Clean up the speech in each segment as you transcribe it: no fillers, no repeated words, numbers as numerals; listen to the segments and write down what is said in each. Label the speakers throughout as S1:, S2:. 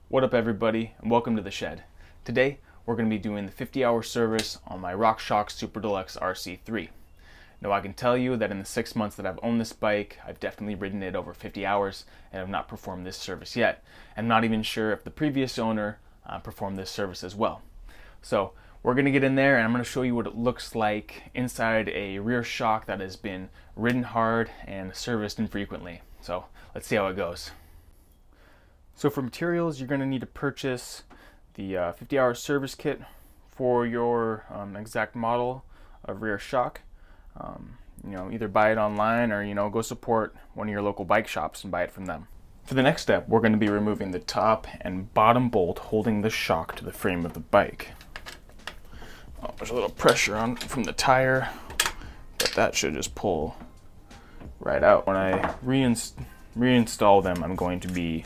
S1: What up everybody, and welcome to the shed. Today we're going to be doing the 50-hour service on my RockShox Super Deluxe RC3. Now I can tell you that in the 6 months that I've owned this bike, I've definitely ridden it over 50 hours and have not performed this service yet. I'm not even sure if the previous owner performed this service as well. So we're going to get in there and I'm going to show you what it looks like inside a rear shock that has been ridden hard and serviced infrequently. So let's see how it goes. So for materials, you're going to need to purchase the 50-hour service kit for your exact model of rear shock. Either buy it online or go support one of your local bike shops and buy it from them. For the next step, we're going to be removing the top and bottom bolt holding the shock to the frame of the bike. There's a little pressure on from the tire, but that should just pull right out. When I reinstall them, I'm going to be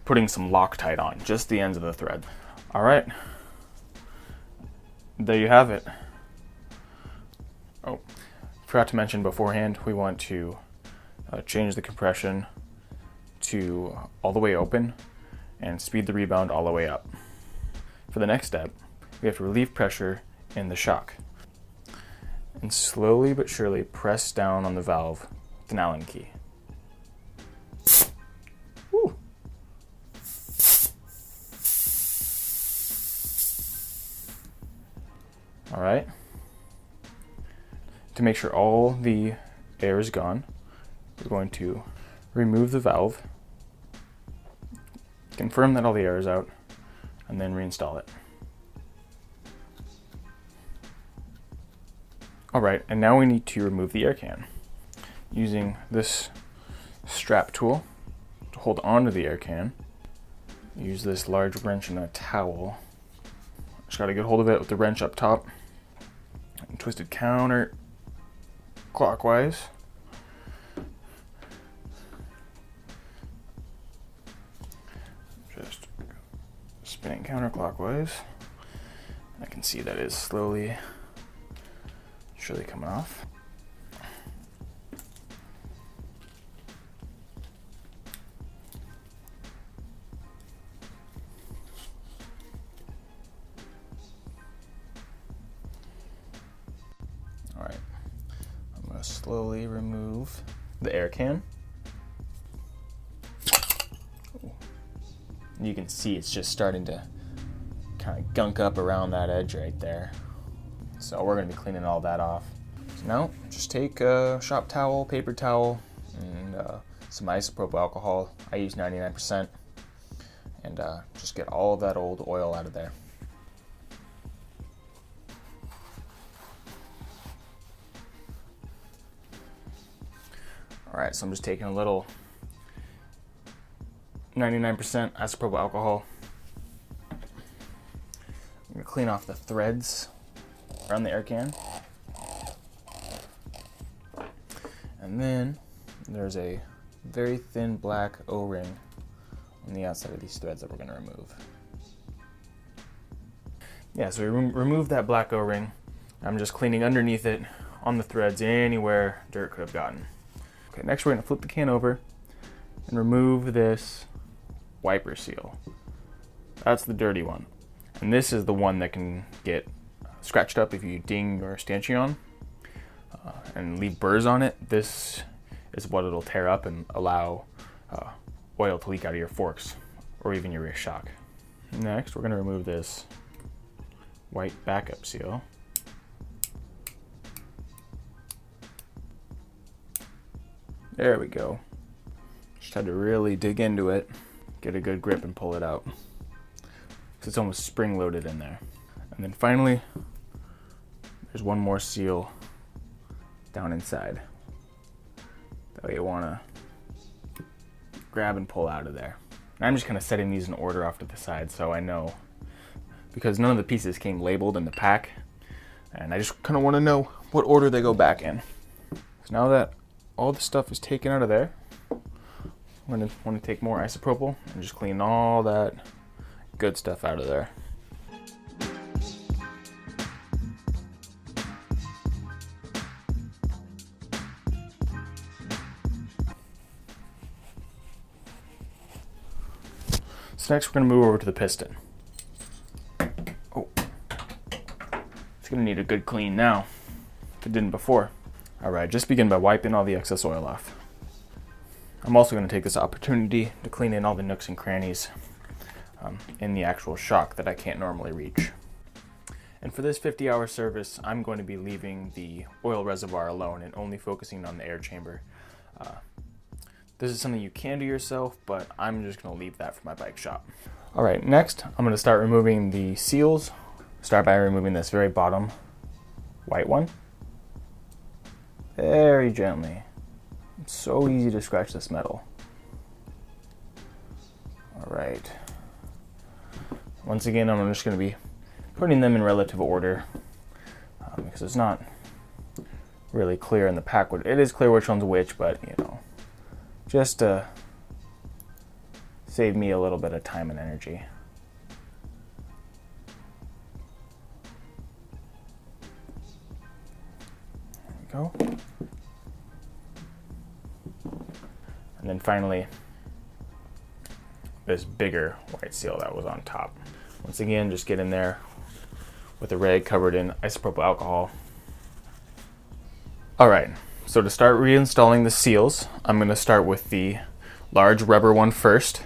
S1: putting some Loctite on, just the ends of the thread. All right, there you have it. Oh, forgot to mention beforehand, we want to change the compression to all the way open and speed the rebound all the way up. For the next step, we have to relieve pressure in the shock and slowly but surely press down on the valve with an Allen key. Woo. All right. To make sure all the air is gone, we're going to remove the valve, confirm that all the air is out, and then reinstall it. All right, and now we need to remove the air can. Using this strap tool to hold onto the air can, use this large wrench and a towel. Just gotta get hold of it with the wrench up top and twist it counterclockwise. Just spinning counterclockwise. I can see that is slowly, surely coming off. All right, I'm going to slowly remove the air can. You can see it's just starting to kind of gunk up around that edge right there. So we're going to be cleaning all that off. So now just take a shop towel, paper towel, and some isopropyl alcohol. I use 99%, and just get all of that old oil out of there. All right, so I'm just taking a little 99% isopropyl alcohol. I'm gonna clean off the threads around the air can. And then there's a very thin black O-ring on the outside of these threads that we're gonna remove. Yeah, so we remove that black O-ring. I'm just cleaning underneath it on the threads anywhere dirt could have gotten. Okay, next we're gonna flip the can over and remove this wiper seal. That's the dirty one. And this is the one that can get scratched up if you ding your stanchion and leave burrs on it. This is what it'll tear up and allow oil to leak out of your forks or even your rear shock. Next, we're gonna remove this white backup seal. There we go. Just had to really dig into it, get a good grip and pull it out. Because it's almost spring-loaded in there. And then finally, there's one more seal down inside that you want to grab and pull out of there. And I'm just kind of setting these in order off to the side so I know, because none of the pieces came labeled in the pack, and I just kind of want to know what order they go back in. So now that all the stuff is taken out of there, I'm going to want to take more isopropyl and just clean all that good stuff out of there. So next we're going to move over to the piston. Oh, it's going to need a good clean now, if it didn't before. Alright, just begin by wiping all the excess oil off. I'm also going to take this opportunity to clean in all the nooks and crannies in the actual shock that I can't normally reach. And for this 50-hour service, I'm going to be leaving the oil reservoir alone and only focusing on the air chamber. This is something you can do yourself, but I'm just going to leave that for my bike shop. Alright, next I'm going to start removing the seals. Start by removing this very bottom white one. Very gently. It's so easy to scratch this metal. Alright. Once again, I'm just going to be putting them in relative order because it's not really clear in the pack. It is clear which one's which, but you know, just to save me a little bit of time and energy. There we go. And then finally, this bigger white seal that was on top. Once again, just get in there with a rag covered in isopropyl alcohol. Alright, so to start reinstalling the seals, I'm going to start with the large rubber one first.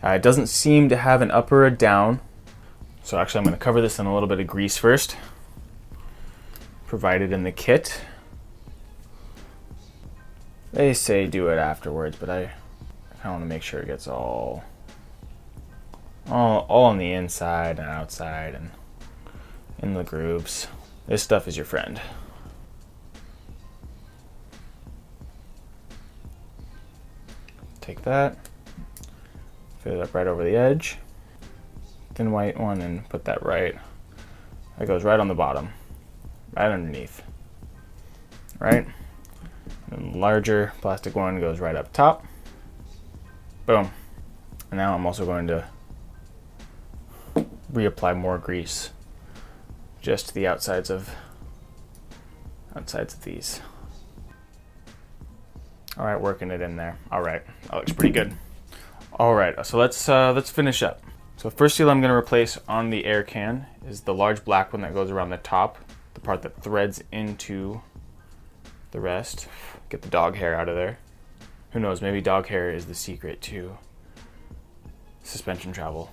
S1: It doesn't seem to have an up or a down, so actually I'm going to cover this in a little bit of grease first, provided in the kit. They say do it afterwards, but I kind of want to make sure it gets all on the inside and outside and in the grooves. This stuff is your friend. Take that, fit it up right over the edge, thin white one, and put that that goes right on the bottom, right underneath, right? And the larger plastic one goes right up top. Boom. And now I'm also going to reapply more grease just to the outsides of these. All right, working it in there. All right, that looks pretty good. All right, so let's finish up. So the first seal I'm going to replace on the air can is the large black one that goes around the top, the part that threads into the rest. Get the dog hair out of there. Who knows, maybe dog hair is the secret to suspension travel.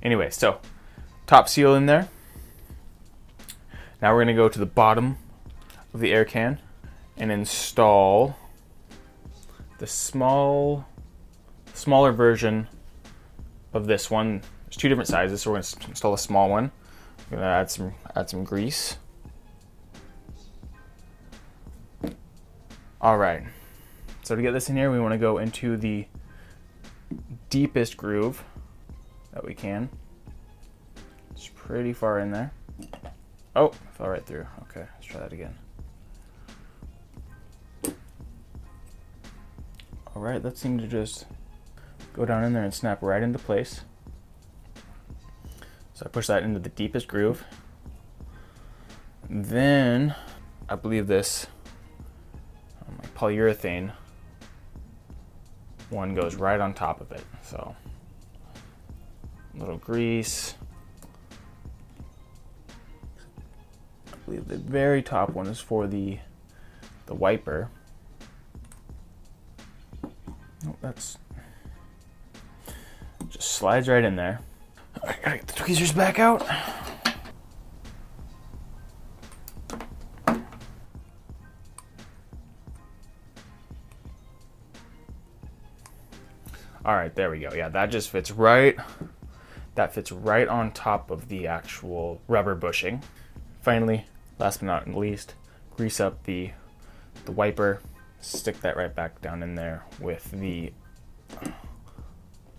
S1: Anyway, so top seal in there. Now we're going to go to the bottom of the air can and install the smaller version of this one. There's two different sizes, so we're going to install a small one. We're going to add some grease. All right. So to get this in here, we want to go into the deepest groove that we can. It's pretty far in there. Oh, fell right through. Okay, let's try that again. All right, that seemed to just go down in there and snap right into place. So I push that into the deepest groove. Then I believe this polyurethane one goes right on top of it. So a little grease. I believe the very top one is for the wiper. Oh, that's just slides right in there. I gotta get the tweezers back out. All right, there we go. Yeah, that just fits right. That fits right on top of the actual rubber bushing. Finally, last but not least, grease up the wiper. Stick that right back down in there with the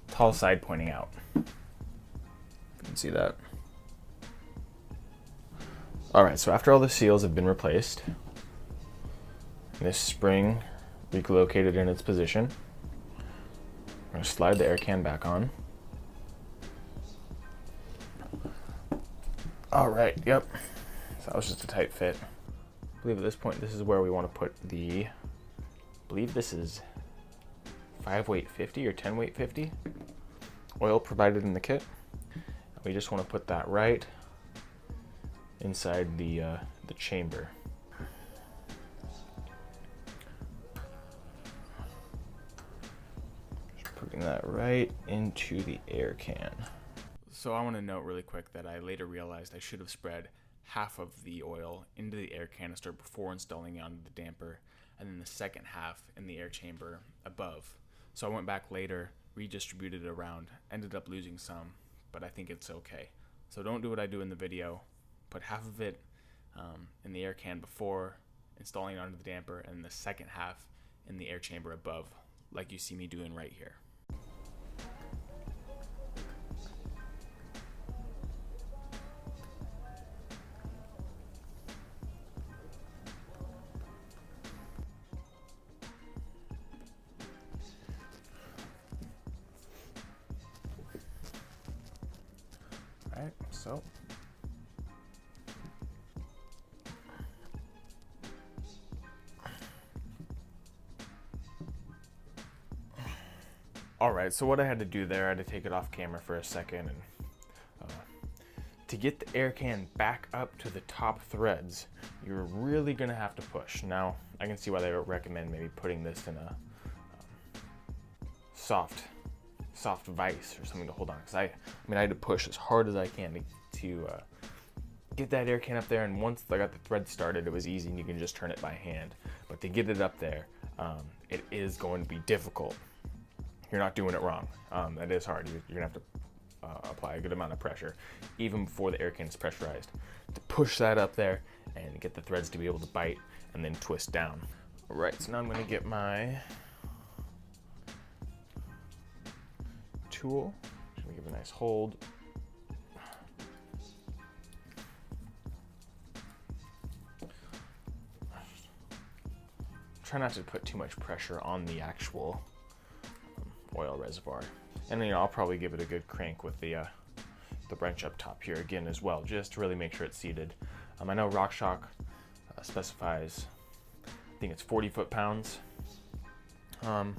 S1: tall side pointing out. You can see that. All right, so after all the seals have been replaced, this spring relocated in its position, I'm going to slide the air can back on. All right, yep. So that was just a tight fit. I believe at this point, this is where we want to put the, I believe this is 5 weight 50 or 10 weight 50. oil provided in the kit. We just want to put that right inside the chamber. Just putting that right into the air can. So I want to note really quick that I later realized I should have spread half of the oil into the air canister before installing it onto the damper, and then the second half in the air chamber above. So I went back later, redistributed it around, ended up losing some, but I think it's okay. So don't do what I do in the video. Put half of it in the air can before installing it onto the damper, and the second half in the air chamber above, like you see me doing right here. Alright, so alright, so what I had to do there, I had to take it off camera for a second, and to get the air can back up to the top threads, you're really gonna have to push. Now, I can see why they recommend maybe putting this in a soft vise or something to hold on, because I had to push as hard as I can to get that air can up there, and once I got the thread started, it was easy and you can just turn it by hand. But to get it up there, it is going to be difficult. You're not doing it wrong. That is hard. You're gonna have to apply a good amount of pressure even before the air can is pressurized to push that up there and get the threads to be able to bite and then twist down. All right, so now I'm gonna get my tool. Just gonna give it a nice hold. Try not to put too much pressure on the actual oil reservoir. And then I'll probably give it a good crank with the wrench up top here again as well, just to really make sure it's seated. I know RockShox specifies, I think it's 40 foot-pounds. I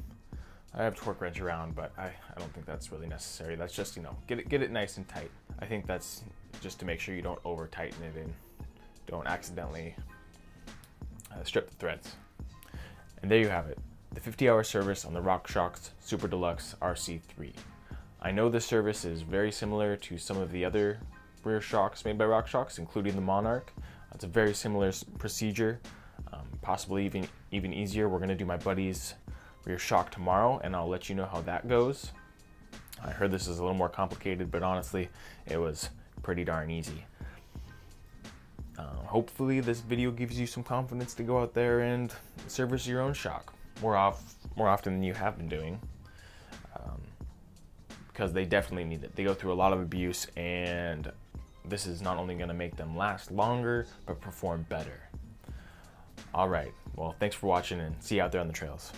S1: have torque wrench around, but I don't think that's really necessary. That's just, get it nice and tight. I think that's just to make sure you don't over tighten it and don't accidentally strip the threads. And there you have it, the 50-hour service on the RockShox Super Deluxe RC3. I know this service is very similar to some of the other rear shocks made by RockShox, including the Monarch. It's a very similar procedure, possibly even easier. We're going to do my buddy's rear shock tomorrow, and I'll let you know how that goes. I heard this is a little more complicated, but honestly, it was pretty darn easy. Hopefully this video gives you some confidence to go out there and service your own shock more often than you have been doing, because they definitely need it. They go through a lot of abuse, and this is not only going to make them last longer, but perform better. All right, well, thanks for watching, and see you out there on the trails.